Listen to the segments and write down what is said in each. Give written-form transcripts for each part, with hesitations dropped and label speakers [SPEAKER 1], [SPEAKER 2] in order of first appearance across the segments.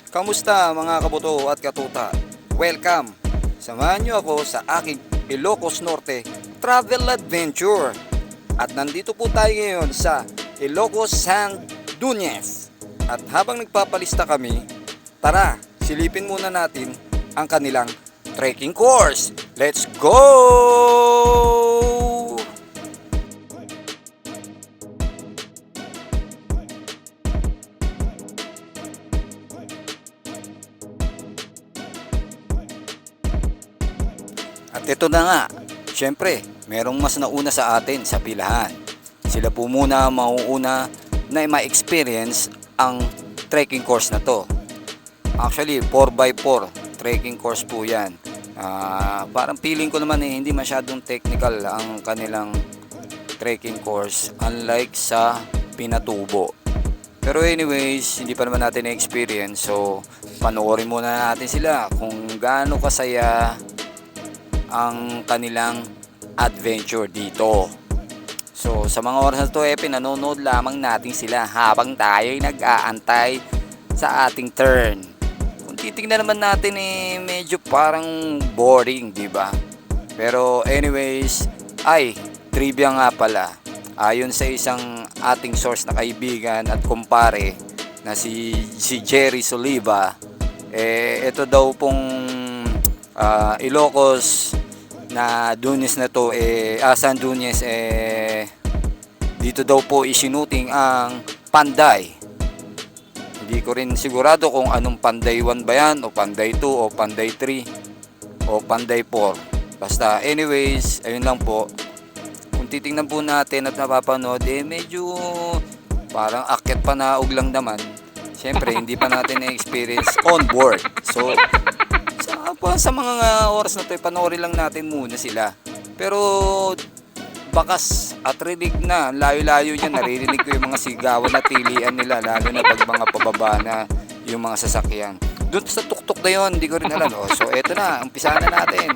[SPEAKER 1] Kamusta mga kabuto at katuta? Welcome! Samahan niyo ako sa aking Ilocos Norte Travel Adventure. At nandito po tayo ngayon sa Ilocos San Dunes. At habang nagpapalista kami, tara, silipin muna natin ang kanilang trekking course. Let's go! At ito na nga, syempre, merong mas nauna sa atin sa pilahan. Sila po muna mauuna na ma-experience ang trekking course na to. Actually, 4x4 trekking course po yan. Parang feeling ko naman hindi masyadong technical ang kanilang trekking course unlike sa Pinatubo. Pero anyways, hindi pa naman natin na-experience, so panoorin muna natin sila kung gaano kasaya ang kanilang adventure dito. So sa mga oras na to pinanonood lamang natin sila habang tayo'y nag-aantay sa ating turn. Kung titingnan naman natin medyo parang boring, di ba? Pero anyways, trivia nga pala. Ayon sa isang ating source na kaibigan at kumpare na si Jerry Soliva, ito daw pong Ilocos na Dunes na to San Dunes dito daw po isinuting ang Panday. Hindi ko rin sigurado kung anong Panday 1 ba yan o Panday 2 o Panday 3 o Panday 4. Basta anyways, ayun lang po. Kung titingnan po natin at napapanood medyo parang akyat pa naog lang naman. Siyempre hindi pa natin na-experience on board. So sa mga oras na ito, panoorin lang natin muna sila. Pero bakas at rinig na, layo-layo niya, naririnig ko yung mga sigawan na tilian nila, lalo na pag mga pababa na yung mga sasakyan. Doon sa tuktok na yun, hindi ko rin alam. So eto na, umpisa na natin.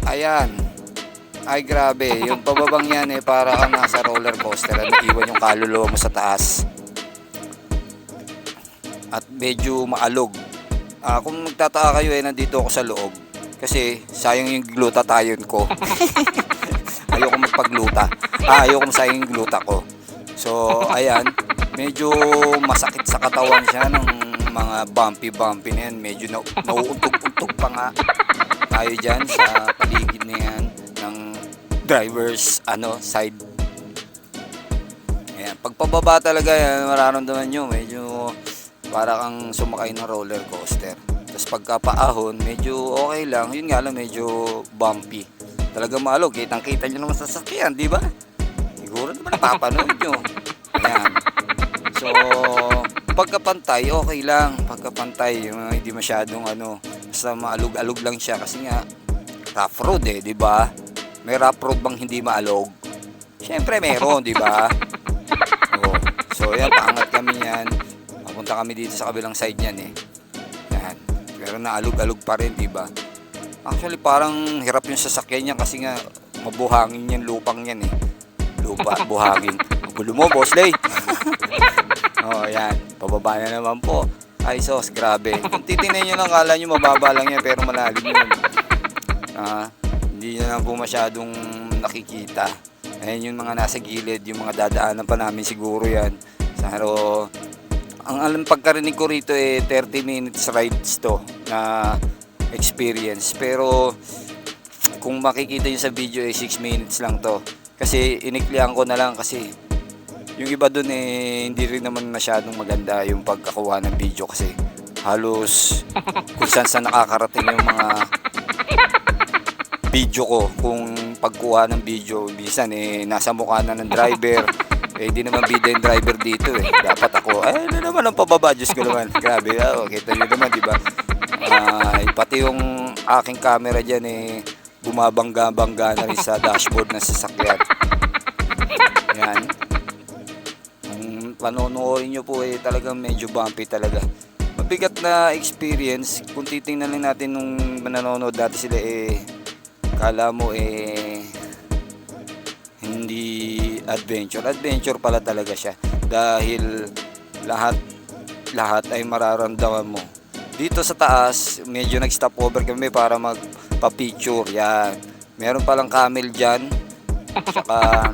[SPEAKER 1] Ayan. Ay grabe, yung pababang yan para kang nasa roller coaster at iwan yung kaluluwa mo sa taas. At medyo maalog. Kung magtataka kayo nandito ako sa loob kasi sayang yung glutathione ko. Ayoko magpagluta. Ayoko masayang yung gluta ko. So ayan, medyo masakit sa katawan siya ng mga bumpy na yan. Medyo nauuntog-untog pa nga tayo dyan sa paligid na yan ng driver's side. Ayan, pagpababa talaga yan, mararamdaman nyo medyo para kang sumakay ng roller coaster. Tapos pagkapaahon, medyo okay lang. Yun nga lang, medyo bumpy. Talaga maalog. Kitang-kita nyo naman sa sasakyan, di ba? Siguro naman napapanood nyo. Ayan. So, pagkapantay, okay lang. Pagkapantay, hindi masyadong basta maalog-alog lang siya. Kasi nga, rough road di ba? May rough road bang hindi maalog? Siyempre meron, di ba? So, yan, paangat kami yan. Punta kami dito sa kabilang side niyan Yan. Pero naalog-alog pa rin, di ba? Actually, parang hirap yung sasakyan niya kasi nga mabuhangin yung lupang yan buhangin. Magulo mo, boss lay. Yan. Pababa na naman po. Ay, sos, grabe. Kung titingnan nyo lang, kala nyo mababa lang yan, pero malalim yun. Hindi na lang po masyadong nakikita. Ayan yung mga nasa gilid, yung mga dadaanan pa namin siguro yan. Pero ang alam pagkarinig ko rito 30 minutes rides to na experience. Pero kung makikita nyo sa video 6 minutes lang to. Kasi iniklihan ko na lang kasi yung iba dun hindi rin naman masyadong maganda yung pagkakuha ng video kasi halos kung saan nakakarating yung mga video ko. Kung pagkuha ng video, bisan nasa mukha na ng driver. Hindi naman bida yung driver dito Dapat ako, ano naman ang pababa, Diyos ko naman. Grabe, kita nyo naman, di ba? Pati yung aking camera dyan bumabangga-bangga na rin sa dashboard ng sasakyan. Yan. Kung panonoorin nyo po talagang medyo bumpy talaga. Mabigat na experience. Kung titingnan lang natin nung nanonood dati sila kala mo hindi adventure pala talaga siya dahil lahat lahat ay mararamdaman mo. Dito sa taas, medyo nag-stop over kami para magpa-picture. Yan. Meron palang camel dyan. Tsaka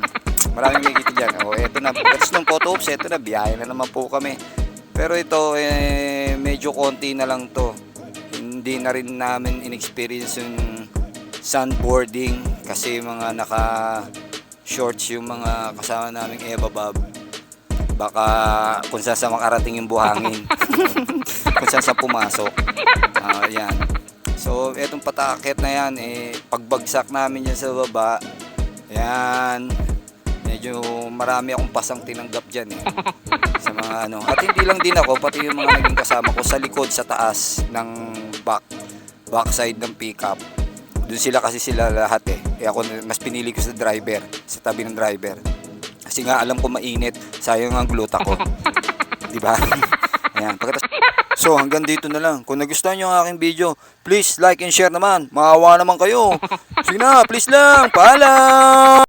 [SPEAKER 1] maraming may kita dyan. O, eto na. That's nung photo ops. Eto na. Biyahe na naman po kami. Pero ito, medyo konti na lang to. Hindi na rin namin in-experience yung sandboarding kasi mga naka-shorts yung mga kasama naming Eva Bob. Baka kung saan sa makarating yung buhangin. Kung saan sa pumasok. Yan. So, etong patakit na yan, pagbagsak namin yan sa baba, yan, medyo marami akong pasang tinanggap dyan sa mga ano. At hindi lang din ako, pati yung mga naging kasama ko sa likod, sa taas ng backside ng pickup. Doon sila lahat ako mas pinili ko sa driver, sa tabi ng driver. Kasi nga alam ko mainit, sayang ang gluta ko. Di ba? Ayan, so hanggang dito na lang. Kung nagustuhan nyo ang aking video, please like and share naman. Maawa naman kayo. Sige na, please lang. Paalam!